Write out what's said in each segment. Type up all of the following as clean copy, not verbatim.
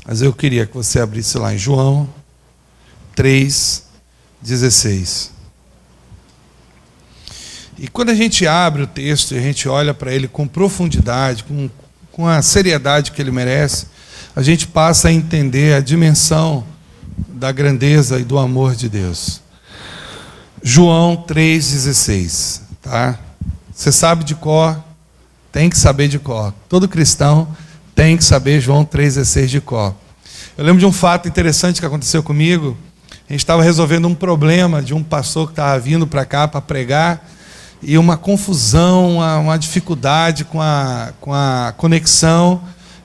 Mas eu queria que você abrisse lá em João 3,16. E quando a gente abre o texto e a gente olha para ele com profundidade, com a seriedade que ele merece, a gente passa a entender a dimensão da grandeza e do amor de Deus. João 3,16, tá? Você sabe de cor, tem que saber de cor. Todo cristão tem que saber João 3,16 de cor. Eu lembro de um fato interessante que aconteceu comigo. A gente estava resolvendo um problema de um pastor que estava vindo para cá para pregar, e uma confusão, uma dificuldade com a conexão.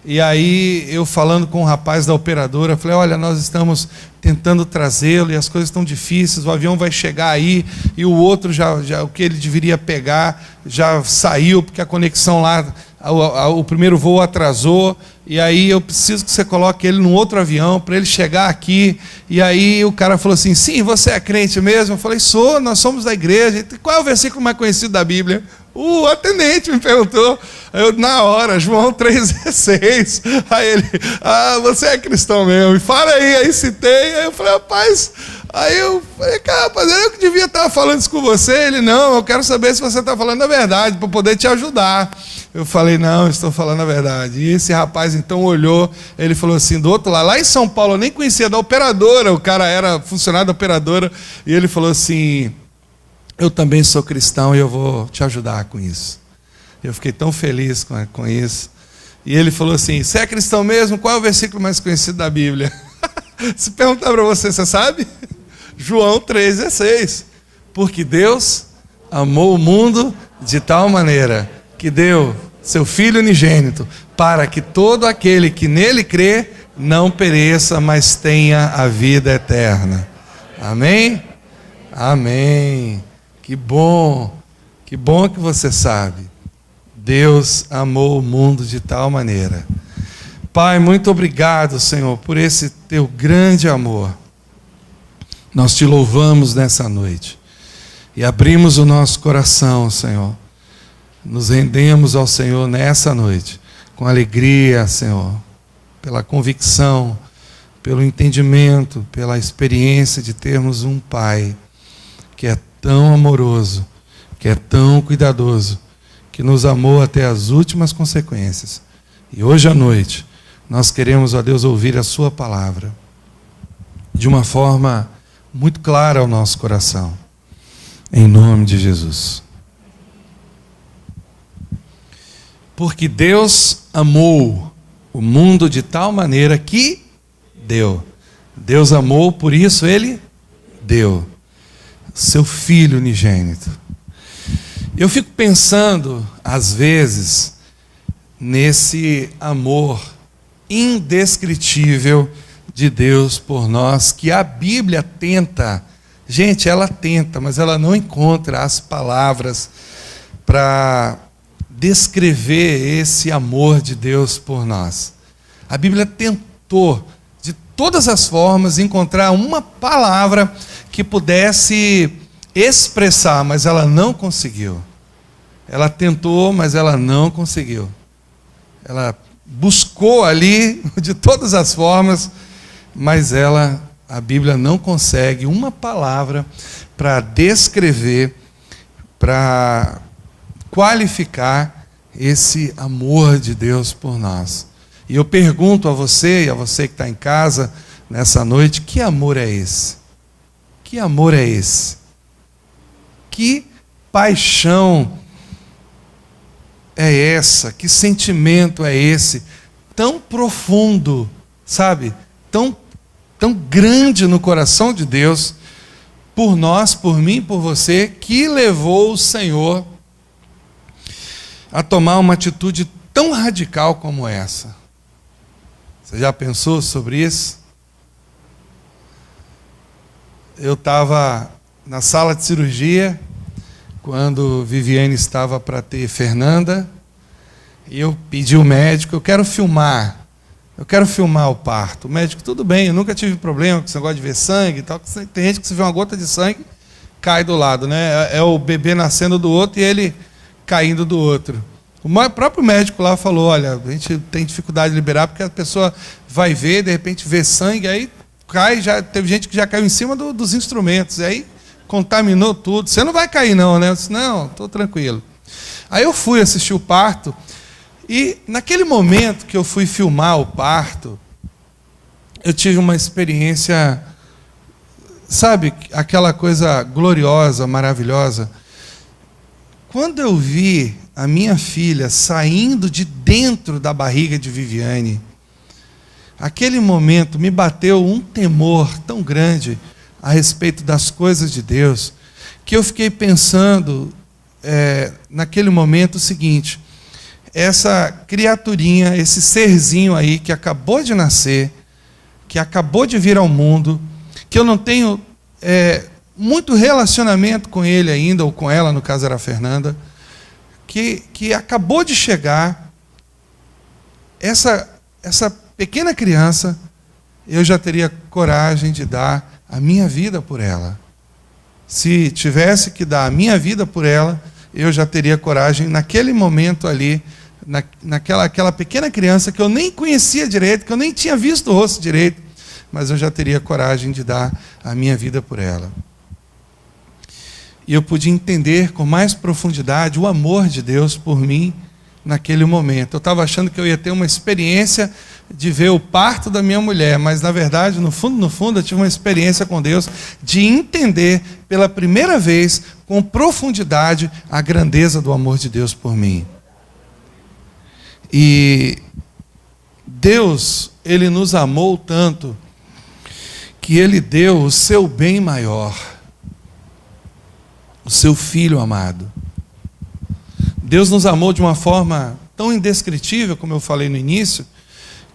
E aí eu falando com o rapaz da operadora, falei, olha, nós estamos tentando trazê-lo e as coisas estão difíceis, o avião vai chegar aí e o outro, já o que ele deveria pegar já saiu, porque a conexão lá, o primeiro voo atrasou, e aí eu preciso que você coloque ele num outro avião para ele chegar aqui. E aí o cara falou assim, sim, você é crente mesmo? Eu falei, sou, nós somos da igreja. Qual é o versículo mais conhecido da Bíblia? O atendente me perguntou. Eu, na hora, João 3,16. Aí ele, você é cristão mesmo, e fala aí citei. Aí eu falei, rapaz, cara, rapaz, eu que devia estar falando isso com você. Ele, não, eu quero saber se você está falando a verdade, para poder te ajudar. Eu falei, não, estou falando a verdade. E esse rapaz então olhou, ele falou assim, do outro lado, lá em São Paulo, eu nem conhecia, da operadora, o cara era funcionário da operadora, e ele falou assim, eu também sou cristão e eu vou te ajudar com isso. Eu fiquei tão feliz com isso. E ele falou assim, você é cristão mesmo? Qual é o versículo mais conhecido da Bíblia? Se perguntar para você, você sabe? João 3,16. Porque Deus amou o mundo de tal maneira que deu seu Filho unigênito, para que todo aquele que nele crê não pereça, mas tenha a vida eterna. Amém? Amém. Que bom que você sabe. Deus amou o mundo de tal maneira. Pai, muito obrigado, Senhor, por esse teu grande amor. Nós te louvamos nessa noite e abrimos o nosso coração, Senhor. Nos rendemos ao Senhor nessa noite, com alegria, Senhor, pela convicção, pelo entendimento, pela experiência de termos um Pai que é tão amoroso, que é tão cuidadoso, que nos amou até as últimas consequências. E hoje à noite, nós queremos, ó Deus, ouvir a sua palavra de uma forma muito clara ao nosso coração. Em nome de Jesus. Porque Deus amou o mundo de tal maneira que deu. Deus amou, por isso Ele deu seu Filho unigênito. Eu fico pensando, às vezes, nesse amor indescritível de Deus por nós, que a Bíblia tenta, gente, ela tenta, mas ela não encontra as palavras para descrever esse amor de Deus por nós. A Bíblia tentou, de todas as formas, encontrar uma palavra que pudesse expressar, mas ela não conseguiu. Ela tentou, mas ela não conseguiu. Ela buscou ali, de todas as formas, mas a Bíblia não consegue uma palavra para descrever, para qualificar esse amor de Deus por nós. E eu pergunto a você e a você que está em casa nessa noite, que amor é esse? Que amor é esse? Que paixão é essa? Que sentimento é esse? Tão profundo, sabe? Tão grande no coração de Deus, por nós, por mim, por você, que levou o Senhor a tomar uma atitude tão radical como essa. Você já pensou sobre isso? Eu estava na sala de cirurgia, quando Viviane estava para ter Fernanda, e eu pedi ao médico, eu quero filmar o parto. O médico, tudo bem, eu nunca tive problema com esse negócio de ver sangue e tal. Tem gente que se vê uma gota de sangue, cai do lado, né? É o bebê nascendo do outro e ele caindo do outro. O próprio médico lá falou, olha, a gente tem dificuldade de liberar porque a pessoa vai ver, de repente vê sangue, aí cai, já teve gente que já caiu em cima dos instrumentos, aí contaminou tudo. Você não vai cair não, né? Eu disse, não, estou tranquilo. Aí eu fui assistir o parto, e naquele momento que eu fui filmar o parto, eu tive uma experiência, sabe, aquela coisa gloriosa, maravilhosa. Quando eu vi a minha filha saindo de dentro da barriga de Viviane, aquele momento me bateu um temor tão grande a respeito das coisas de Deus, que eu fiquei pensando, naquele momento, o seguinte: essa criaturinha, esse serzinho aí que acabou de nascer, que acabou de vir ao mundo, que eu não tenho muito relacionamento com ele ainda, ou com ela, no caso era a Fernanda, que acabou de chegar, essa pequena criança, eu já teria coragem de dar a minha vida por ela. Se tivesse que dar a minha vida por ela, eu já teria coragem, naquele momento ali, naquela pequena criança que eu nem conhecia direito, que eu nem tinha visto o rosto direito, mas eu já teria coragem de dar a minha vida por ela. E eu pude entender com mais profundidade o amor de Deus por mim naquele momento. Eu estava achando que eu ia ter uma experiência de ver o parto da minha mulher, mas na verdade, no fundo, eu tive uma experiência com Deus de entender pela primeira vez, com profundidade, a grandeza do amor de Deus por mim. E Deus, Ele nos amou tanto, que Ele deu o seu bem maior, o seu Filho amado. Deus nos amou de uma forma tão indescritível, como eu falei no início,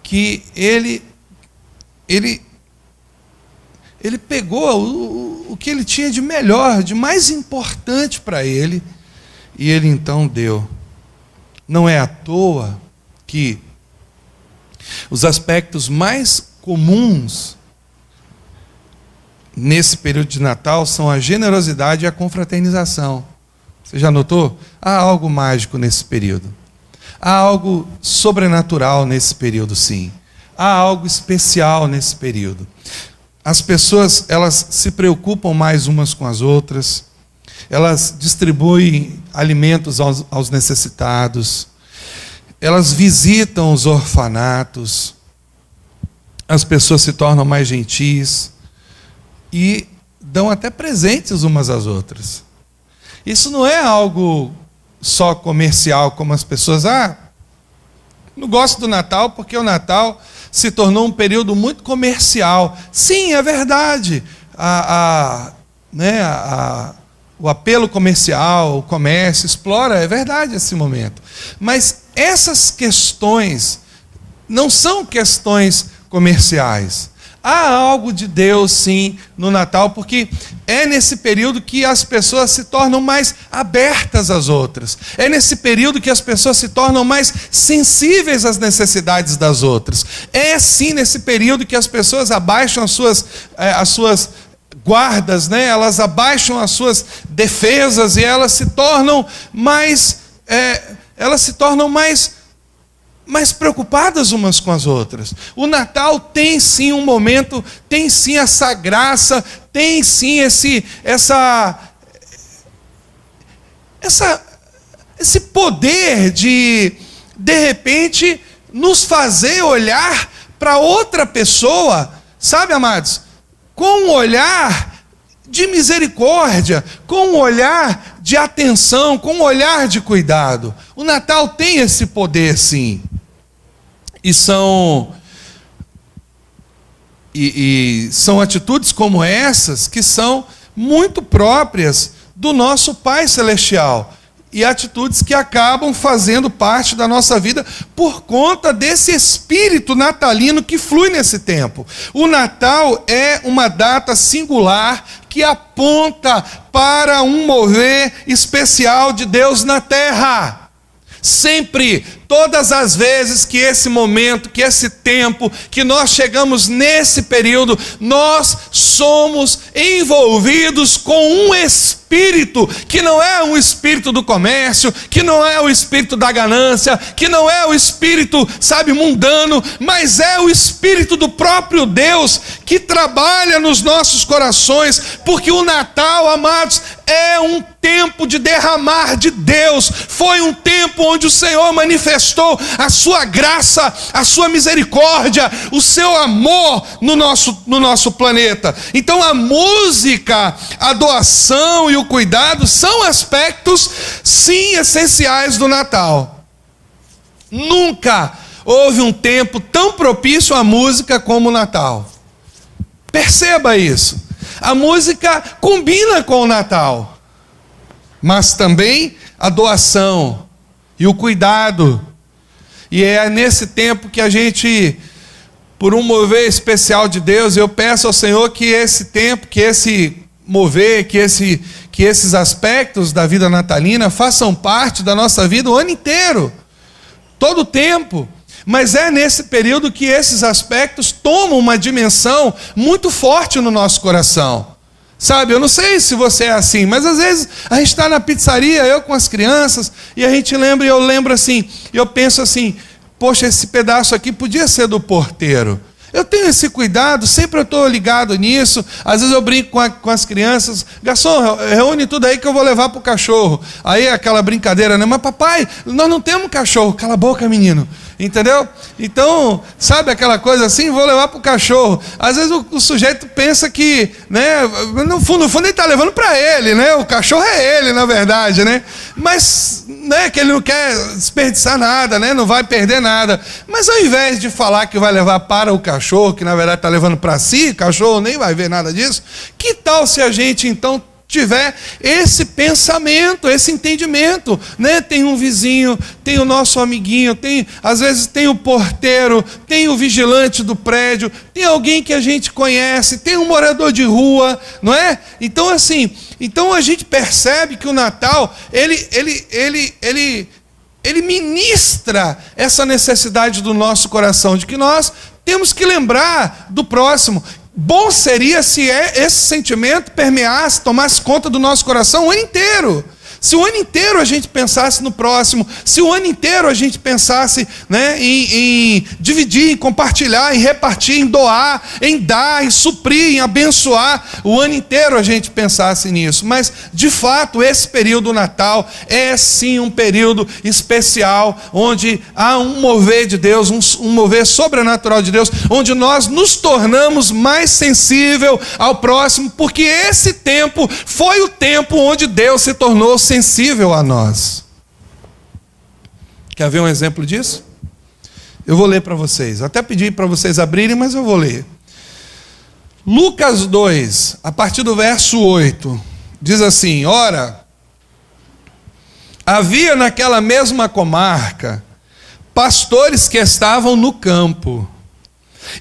que Ele pegou o que Ele tinha de melhor, de mais importante para Ele, e Ele então deu. Não é à toa que os aspectos mais comuns nesse período de Natal são a generosidade e a confraternização. Você já notou? Há algo mágico nesse período. Há algo sobrenatural nesse período, sim. Há algo especial nesse período. As pessoas, elas se preocupam mais umas com as outras, elas distribuem alimentos aos necessitados, elas visitam os orfanatos, as pessoas se tornam mais gentis e dão até presentes umas às outras. Isso não é algo só comercial, como as pessoas, não gosto do Natal porque o Natal se tornou um período muito comercial. Sim, é verdade. O apelo comercial, o comércio, explora, é verdade esse momento. Mas essas questões não são questões comerciais. Há algo de Deus, sim, no Natal, porque é nesse período que as pessoas se tornam mais abertas às outras. É nesse período que as pessoas se tornam mais sensíveis às necessidades das outras. É, sim, nesse período que as pessoas abaixam as suas guardas, né? Elas abaixam as suas defesas e elas se tornam mais preocupadas umas com as outras. O Natal tem sim um momento, tem sim essa graça, tem sim esse poder de repente, nos fazer olhar para outra pessoa, sabe, amados? Com um olhar de misericórdia, com um olhar de atenção, com um olhar de cuidado. O Natal tem esse poder, sim. E são atitudes como essas que são muito próprias do nosso Pai Celestial. E atitudes que acabam fazendo parte da nossa vida por conta desse espírito natalino que flui nesse tempo. O Natal é uma data singular que aponta para um mover especial de Deus na terra. Sempre Todas as vezes que esse momento, que esse tempo, que nós chegamos nesse período, nós somos envolvidos com um espírito, que não é um espírito do comércio, que não é o espírito da ganância, que não é o espírito, sabe, mundano, mas é o espírito do próprio Deus, que trabalha nos nossos corações, porque o Natal, amados, é um tempo de derramar de Deus. Foi um tempo onde o Senhor manifestou a sua graça, a sua misericórdia, o seu amor no nosso planeta. Então a música, a doação e o cuidado são aspectos, sim, essenciais do Natal. Nunca houve um tempo tão propício à música como o Natal. Perceba isso. A música combina com o Natal, mas também a doação e o cuidado. E é nesse tempo que a gente, por um mover especial de Deus, eu peço ao Senhor que esse tempo, que esse mover, que esses aspectos da vida natalina façam parte da nossa vida o ano inteiro, todo o tempo. Mas é nesse período que esses aspectos tomam uma dimensão muito forte no nosso coração. Sabe, eu não sei se você é assim, mas às vezes a gente está na pizzaria, eu com as crianças, e a gente lembra, e eu lembro assim, e eu penso assim, poxa, esse pedaço aqui podia ser do porteiro. Eu tenho esse cuidado, sempre eu estou ligado nisso. Às vezes eu brinco com as crianças, garçom, reúne tudo aí que eu vou levar para o cachorro. Aí é aquela brincadeira, né? Mas papai, nós não temos cachorro. Cala a boca, menino. Entendeu? Então, sabe aquela coisa assim, vou levar para o cachorro. Às vezes o sujeito pensa que, né, no fundo ele está levando para ele, né? O cachorro é ele, na verdade, né? Mas, né, que ele não quer desperdiçar nada, né? Não vai perder nada. Mas ao invés de falar que vai levar para o cachorro, que na verdade está levando para si, o cachorro nem vai ver nada disso, que tal se a gente então tiver esse pensamento, esse entendimento, né? Tem um vizinho, tem o nosso amiguinho, às vezes tem o porteiro, tem o vigilante do prédio, tem alguém que a gente conhece, tem um morador de rua, não é? Então assim, a gente percebe que o Natal, ele ministra essa necessidade do nosso coração, de que nós temos que lembrar do próximo. Bom seria se esse sentimento permeasse, tomasse conta do nosso coração o ano inteiro. Se o ano inteiro a gente pensasse no próximo, se o ano inteiro a gente pensasse, né, em dividir, em compartilhar, em repartir, em doar, em dar, em suprir, em abençoar, o ano inteiro a gente pensasse nisso. Mas, de fato, esse período Natal é sim um período especial, onde há um mover de Deus, um mover sobrenatural de Deus, onde nós nos tornamos mais sensível ao próximo, porque esse tempo foi o tempo onde Deus se tornou sensível a nós. Quer ver um exemplo disso? Eu vou ler para vocês. Até pedi para vocês abrirem, mas eu vou ler. Lucas 2, a partir do verso 8, diz assim: Ora, havia naquela mesma comarca pastores que estavam no campo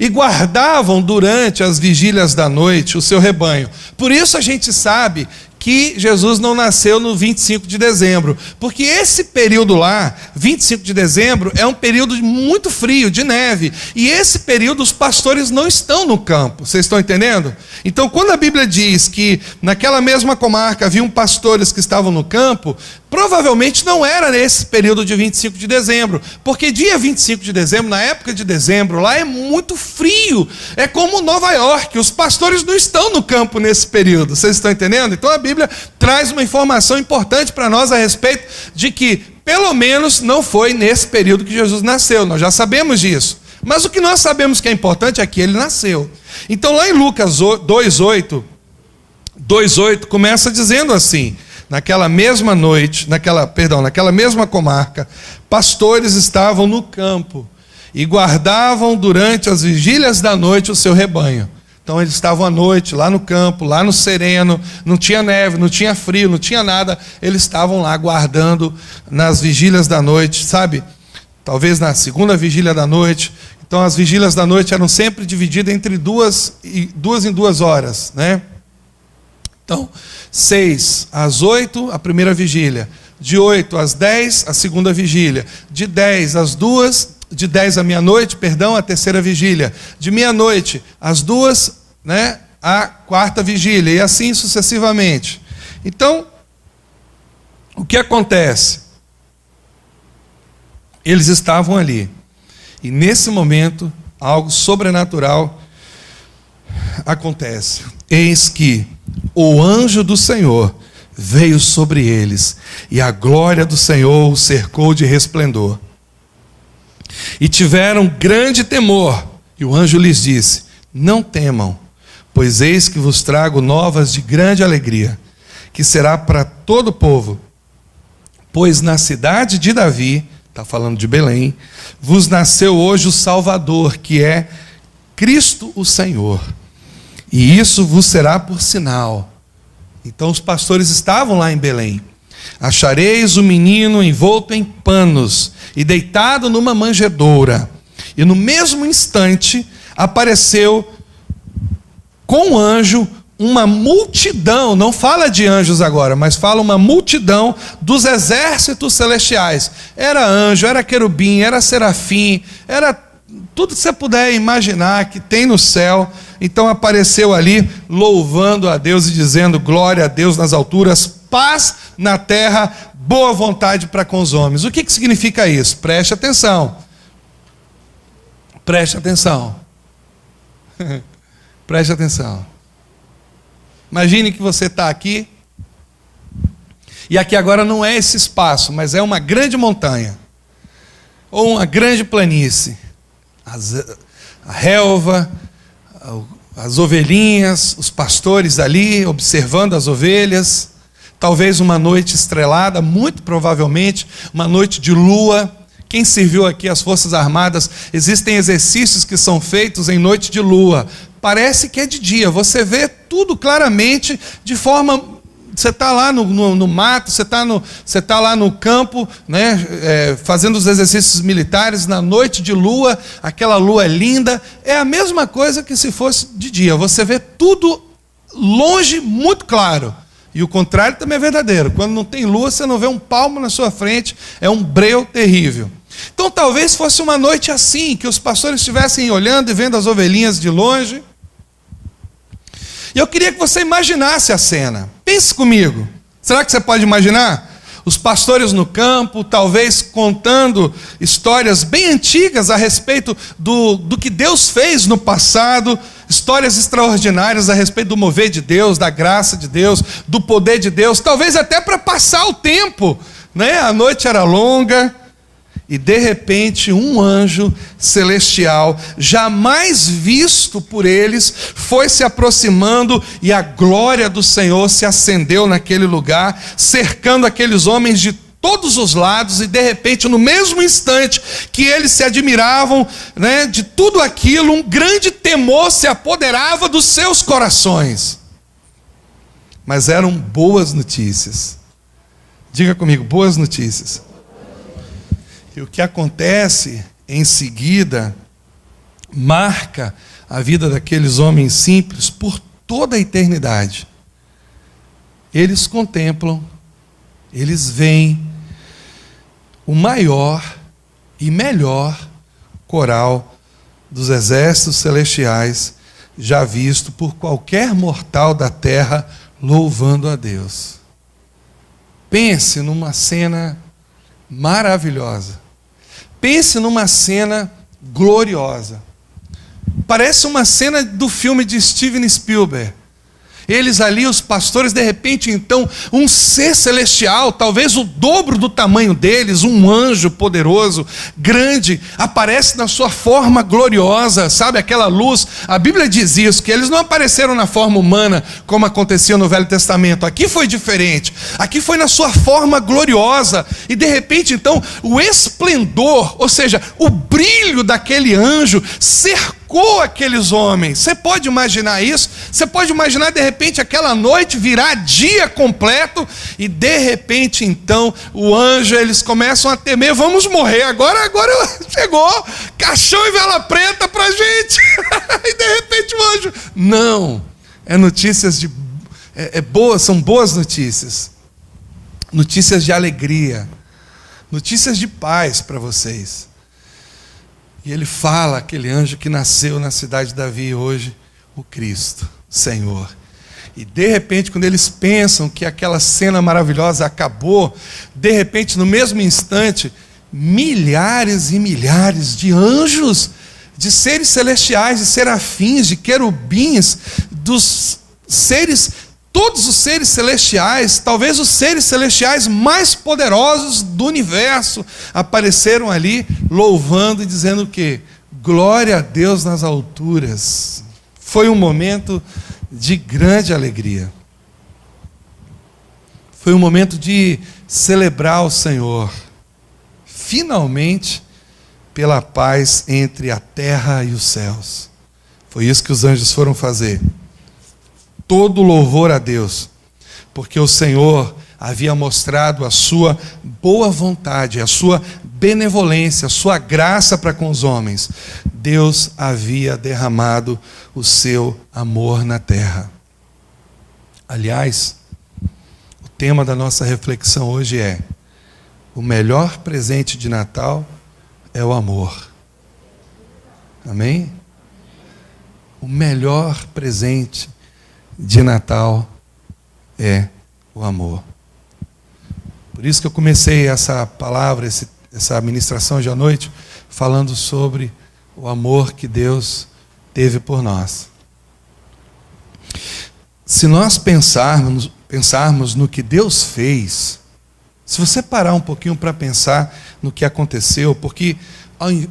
e guardavam durante as vigílias da noite o seu rebanho. Por isso a gente sabe que Jesus não nasceu no 25 de dezembro, porque esse período lá, 25 de dezembro, é um período muito frio, de neve, e esse período os pastores não estão no campo, vocês estão entendendo? Então quando a Bíblia diz que naquela mesma comarca haviam pastores que estavam no campo, provavelmente não era nesse período de 25 de dezembro, porque dia 25 de dezembro, na época de dezembro, lá é muito frio, é como Nova York, os pastores não estão no campo nesse período, vocês estão entendendo? Então a Bíblia traz uma informação importante para nós a respeito de que, pelo menos, não foi nesse período que Jesus nasceu, nós já sabemos disso, mas o que nós sabemos que é importante é que ele nasceu. Então lá em Lucas 2:8 começa dizendo assim: naquela mesma noite, naquela mesma comarca, pastores estavam no campo e guardavam durante as vigílias da noite o seu rebanho. Então eles estavam à noite, lá no campo, lá no sereno, não tinha neve, não tinha frio, não tinha nada, eles estavam lá guardando nas vigílias da noite, sabe? Talvez na segunda vigília da noite. Então as vigílias da noite eram sempre divididas entre duas em 2 horas, né? Então, 6 às 8, a primeira vigília. De 8 às 10, a segunda vigília. De 10 às 2, de 10 à meia-noite, perdão, a terceira vigília. De meia-noite às 2, né, a quarta vigília. E assim sucessivamente. Então, o que acontece? Eles estavam ali. E nesse momento, algo sobrenatural acontece. Eis que o anjo do Senhor veio sobre eles, e a glória do Senhor os cercou de resplendor. E tiveram grande temor. E o anjo lhes disse: não temam, pois eis que vos trago novas de grande alegria, que será para todo o povo. Pois na cidade de Davi, está falando de Belém, vos nasceu hoje o Salvador, que é Cristo o Senhor. E isso vos será por sinal. Então os pastores estavam lá em Belém. Achareis o menino envolto em panos e deitado numa manjedoura. E no mesmo instante apareceu com o anjo uma multidão, não fala de anjos agora, mas fala uma multidão dos exércitos celestiais. Era anjo, era querubim, era serafim, era tudo que você puder imaginar que tem no céu. Então apareceu ali louvando a Deus e dizendo: glória a Deus nas alturas, paz na terra, boa vontade para com os homens. O que significa isso? Preste atenção. Preste atenção. Preste atenção. Imagine que você está aqui, e aqui agora não é esse espaço, mas é uma grande montanha, ou uma grande planície, a relva, as ovelhinhas, os pastores ali observando as ovelhas, talvez uma noite estrelada, muito provavelmente uma noite de lua. Quem serviu aqui as Forças Armadas, existem exercícios que são feitos em noite de lua. Parece que é de dia, você vê tudo claramente, de forma... Você está lá no mato, você está lá no campo, né, fazendo os exercícios militares na noite de lua, aquela lua linda. É a mesma coisa que se fosse de dia, você vê tudo longe, muito claro. E o contrário também é verdadeiro. Quando não tem lua, você não vê um palmo na sua frente, é um breu terrível. Então talvez fosse uma noite assim, que os pastores estivessem olhando e vendo as ovelhinhas de longe. E eu queria que você imaginasse a cena. Pense comigo. Será que você pode imaginar? Os pastores no campo, talvez contando histórias bem antigas a respeito do que Deus fez no passado, histórias extraordinárias a respeito do mover de Deus, da graça de Deus, do poder de Deus, talvez até para passar o tempo, né? A noite era longa. E de repente um anjo celestial, jamais visto por eles, foi se aproximando, e a glória do Senhor se acendeu naquele lugar, cercando aqueles homens de todos os lados. E de repente, no mesmo instante que eles se admiravam, né, de tudo aquilo, um grande temor se apoderava dos seus corações. Mas eram boas notícias. Diga comigo, boas notícias. E o que acontece em seguida marca a vida daqueles homens simples por toda a eternidade. Eles contemplam, eles veem o maior e melhor coral dos exércitos celestiais já visto por qualquer mortal da terra, louvando a Deus. Pense numa cena maravilhosa. Pense numa cena gloriosa. Parece uma cena do filme de Steven Spielberg. Eles ali, os pastores, de repente, então, um ser celestial, talvez o dobro do tamanho deles, um anjo poderoso, grande, aparece na sua forma gloriosa, sabe, aquela luz. A Bíblia diz isso, que eles não apareceram na forma humana, como acontecia no Velho Testamento. Aqui foi diferente, aqui foi na sua forma gloriosa, e de repente, então, o esplendor, ou seja, o brilho daquele anjo, cercou aqueles homens. Você pode imaginar isso? Você pode imaginar, de repente, aquela noite virar dia completo, e de repente, então, o anjo, eles começam a temer: vamos morrer, agora chegou, caixão e vela preta pra gente. E de repente o anjo, não, é notícias boas, são boas notícias. notícias de alegria, notícias de paz para vocês. E ele fala, aquele anjo que nasceu na cidade de Davi hoje, o Cristo, o Senhor. E de repente, quando eles pensam que aquela cena maravilhosa acabou, de repente, no mesmo instante, milhares e milhares de anjos, de seres celestiais, de serafins, de querubins, dos seres, todos os seres celestiais, talvez os seres celestiais mais poderosos do universo, apareceram ali, louvando e dizendo o quê? Glória a Deus nas alturas. Foi um momento de grande alegria. Foi um momento de celebrar o Senhor. Finalmente, pela paz entre a terra e os céus. Foi isso que os anjos foram fazer. Todo louvor a Deus, porque o Senhor havia mostrado a sua boa vontade, a sua benevolência, a sua graça para com os homens. Deus havia derramado o seu amor na terra. Aliás, o tema da nossa reflexão hoje é: o melhor presente de Natal é o amor. Amém? O melhor presente de Natal é o amor. Por isso que eu comecei essa palavra, essa ministração de à noite, falando sobre o amor que Deus teve por nós. Se nós pensarmos no que Deus fez, se você parar um pouquinho para pensar no que aconteceu, porque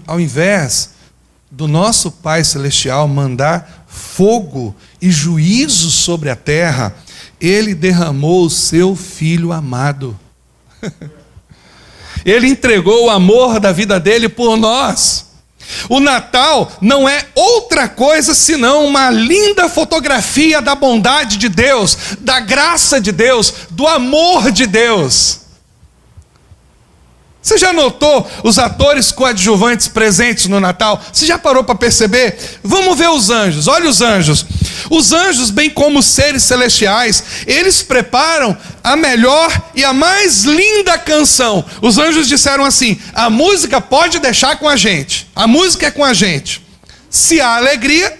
ao invés do nosso Pai Celestial mandar fogo e juízo sobre a terra, Ele derramou o seu Filho amado. Ele entregou o amor da vida dele por nós. O Natal não é outra coisa senão uma linda fotografia da bondade de Deus, da graça de Deus, do amor de Deus. Você já notou os atores coadjuvantes presentes no Natal? Você já parou para perceber? Vamos ver os anjos, olha os anjos. Os anjos, bem como os seres celestiais, eles preparam a melhor e a mais linda canção. Os anjos disseram assim: a música pode deixar com a gente, a música é com a gente. Se há alegria,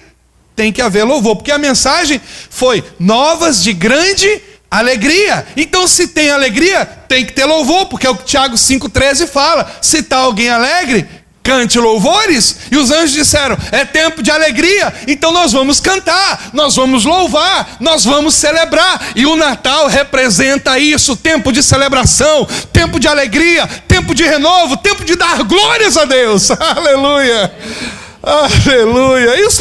tem que haver louvor, porque a mensagem foi novas de grande alegria. Então, se tem alegria, tem que ter louvor, porque é o que Tiago 5,13 fala: se está alguém alegre, cante louvores. E os anjos disseram: é tempo de alegria, então nós vamos cantar, nós vamos louvar, nós vamos celebrar. E o Natal representa isso: tempo de celebração, tempo de alegria, tempo de renovo, tempo de dar glórias a Deus. Aleluia, aleluia. E os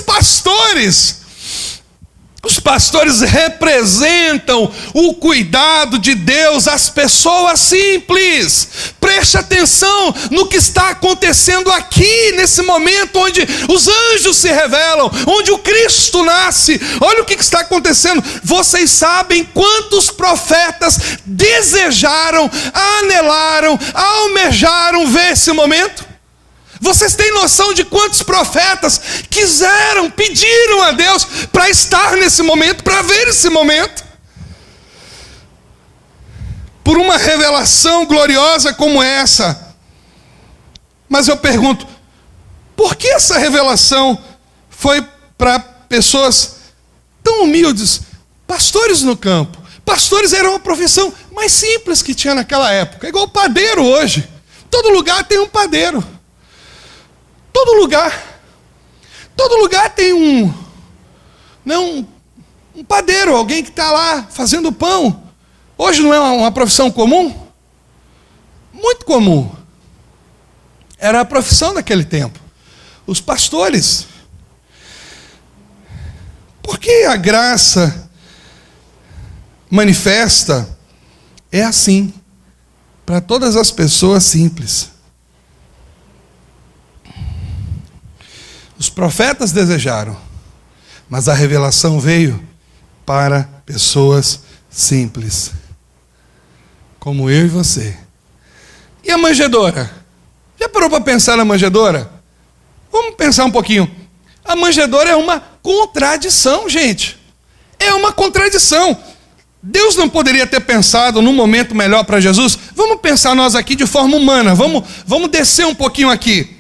pastores representam o cuidado de Deus às pessoas simples. Preste atenção no que está acontecendo aqui, nesse momento onde os anjos se revelam, onde o Cristo nasce. Olha o que está acontecendo. Vocês sabem quantos profetas desejaram, anelaram, almejaram ver esse momento? Vocês têm noção de quantos profetas quiseram, pediram a Deus para estar nesse momento, para ver esse momento? Por uma revelação gloriosa como essa. Mas eu pergunto, por que essa revelação foi para pessoas tão humildes? Pastores no campo. Pastores eram uma profissão mais simples que tinha naquela época, igual padeiro hoje. Todo lugar tem um padeiro. Todo lugar tem um padeiro, alguém que está lá fazendo pão. Hoje não é uma profissão comum? Muito comum. Era a profissão daquele tempo. Os pastores. Por que a graça manifesta é assim, para todas as pessoas simples? Os profetas desejaram, mas a revelação veio para pessoas simples, como eu e você. E a manjedoura? Já parou para pensar na manjedoura? Vamos pensar um pouquinho. A manjedoura é uma contradição, gente. É uma contradição. Deus não poderia ter pensado num momento melhor para Jesus? Vamos pensar nós aqui de forma humana, vamos descer um pouquinho aqui.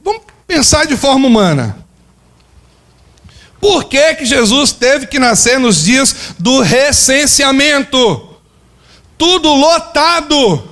Vamos pensar de forma humana. Por que Jesus teve que nascer nos dias do recenseamento? Tudo lotado.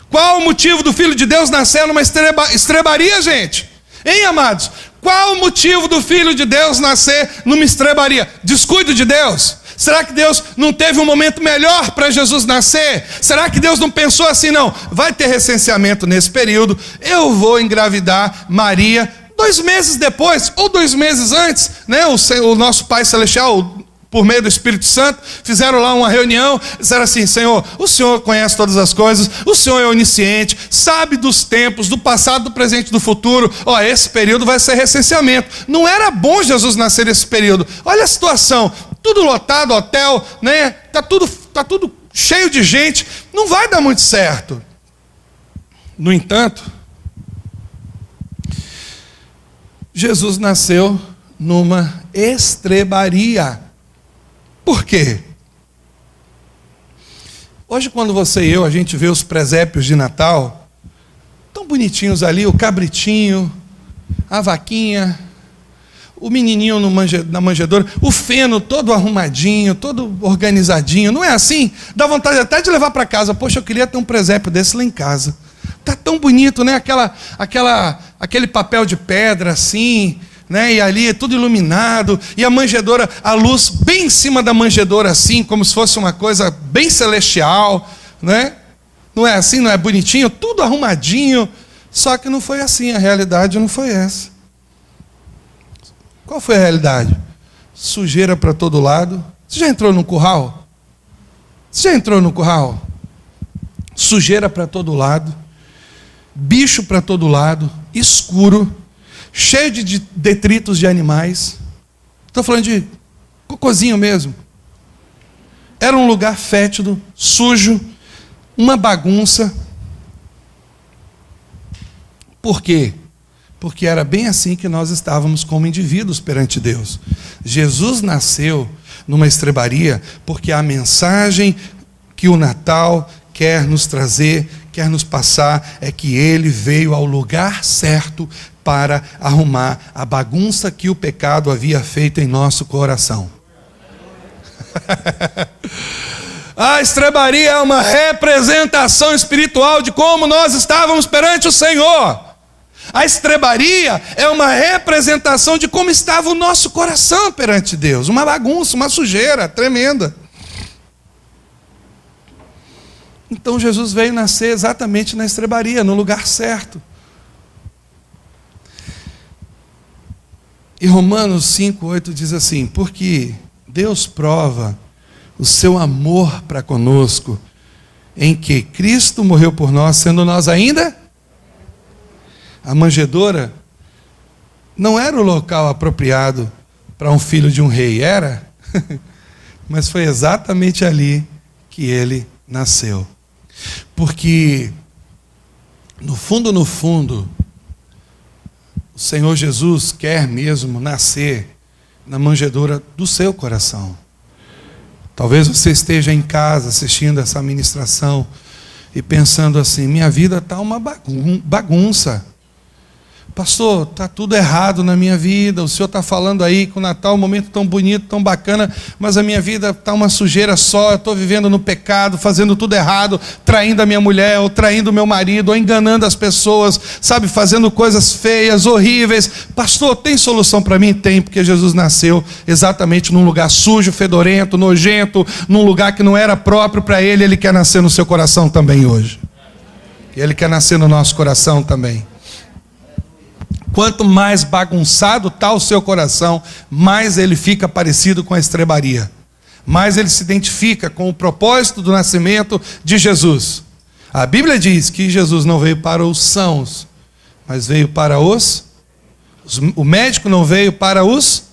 Qual o motivo do Filho de Deus nascer numa estrebaria, gente? Hein, amados? Qual o motivo do Filho de Deus nascer numa estrebaria? Descuido de Deus? Será que Deus não teve um momento melhor para Jesus nascer? Será que Deus não pensou assim, não? Vai ter recenseamento nesse período, eu vou engravidar Maria 2 meses depois, ou 2 meses antes, né? O nosso Pai Celestial, por meio do Espírito Santo, fizeram lá uma reunião, disseram assim: Senhor, o Senhor conhece todas as coisas, o Senhor é onisciente, sabe dos tempos, do passado, do presente e do futuro. Esse período vai ser recenseamento. Não era bom Jesus nascer nesse período. Olha a situação, tudo lotado, hotel, né? Tá tudo cheio de gente, não vai dar muito certo. No entanto, Jesus nasceu numa estrebaria. Por quê? Hoje, quando você e eu, a gente vê os presépios de Natal, tão bonitinhos ali, o cabritinho, a vaquinha, o menininho na manjedoura, o feno todo arrumadinho, todo organizadinho, não é assim? Dá vontade até de levar para casa. Poxa, eu queria ter um presépio desse lá em casa. Tá tão bonito, né? Aquele papel de pedra assim, né? E ali é tudo iluminado, e a manjedoura, a luz bem em cima da manjedoura assim, como se fosse uma coisa bem celestial, né? Não é assim, não é bonitinho? Tudo arrumadinho. Só que não foi assim, a realidade não foi essa. Qual foi a realidade? Sujeira para todo lado. Você já entrou no curral? Você já entrou no curral? Sujeira para todo lado, bicho para todo lado, escuro, cheio de detritos de animais. Estou falando de cocôzinho mesmo. Era um lugar fétido, sujo, uma bagunça. Por quê? Porque era bem assim que nós estávamos como indivíduos perante Deus. Jesus nasceu numa estrebaria porque a mensagem que o Natal quer nos trazer, quer nos passar, é que Ele veio ao lugar certo para arrumar a bagunça que o pecado havia feito em nosso coração. A estrebaria é uma representação espiritual de como nós estávamos perante o Senhor. A estrebaria é uma representação de como estava o nosso coração perante Deus. Uma bagunça, uma sujeira tremenda. Então Jesus veio nascer exatamente na estrebaria, no lugar certo. E Romanos 5:8 diz assim: porque Deus prova o seu amor para conosco, em que Cristo morreu por nós, sendo nós ainda... A manjedoura não era o local apropriado para um filho de um rei, era? Mas foi exatamente ali que ele nasceu. Porque, no fundo, o Senhor Jesus quer mesmo nascer na manjedoura do seu coração. Talvez você esteja em casa assistindo essa ministração e pensando assim: minha vida está uma bagunça. Pastor, está tudo errado na minha vida, o senhor está falando aí que o Natal é um momento tão bonito, tão bacana, mas a minha vida está uma sujeira só, eu estou vivendo no pecado, fazendo tudo errado, traindo a minha mulher, ou traindo o meu marido, ou enganando as pessoas, sabe, fazendo coisas feias, horríveis. Pastor, tem solução para mim? Tem, porque Jesus nasceu exatamente num lugar sujo, fedorento, nojento, num lugar que não era próprio para Ele. Ele quer nascer no seu coração também hoje. E Ele quer nascer no nosso coração também. Quanto mais bagunçado está o seu coração, mais ele fica parecido com a estrebaria. Mais ele se identifica com o propósito do nascimento de Jesus. A Bíblia diz que Jesus não veio para os sãos, mas veio para o médico não veio para os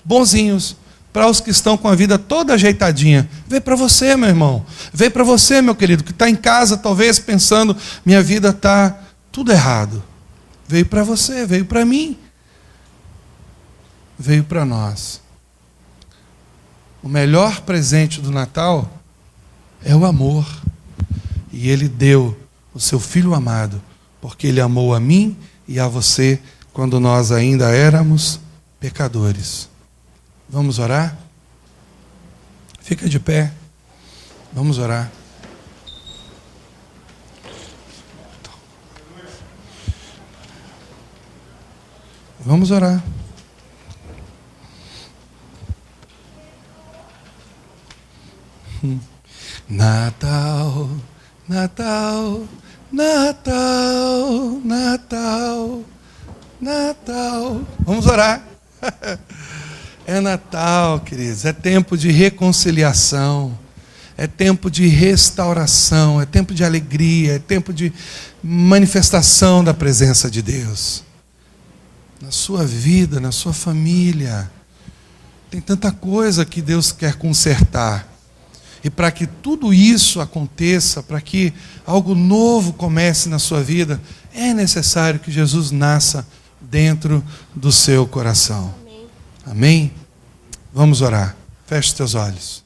bonzinhos, para os que estão com a vida toda ajeitadinha. Veio para você, meu irmão. Veio para você, meu querido, que está em casa talvez pensando: minha vida está tudo errado. Veio para você, veio para mim, veio para nós. o melhor presente do Natal é o amor. E Ele deu o seu Filho amado, porque Ele amou a mim e a você quando nós ainda éramos pecadores. Vamos orar? Fica de pé. Vamos orar. Vamos orar. Natal, Natal, Natal, Natal, Natal. Vamos orar. É Natal, queridos. É tempo de reconciliação. É tempo de restauração. É tempo de alegria. É tempo de manifestação da presença de Deus. Na sua vida, na sua família. Tem tanta coisa que Deus quer consertar. E para que tudo isso aconteça, para que algo novo comece na sua vida, é necessário que Jesus nasça dentro do seu coração. Amém? Vamos orar. Feche os teus olhos.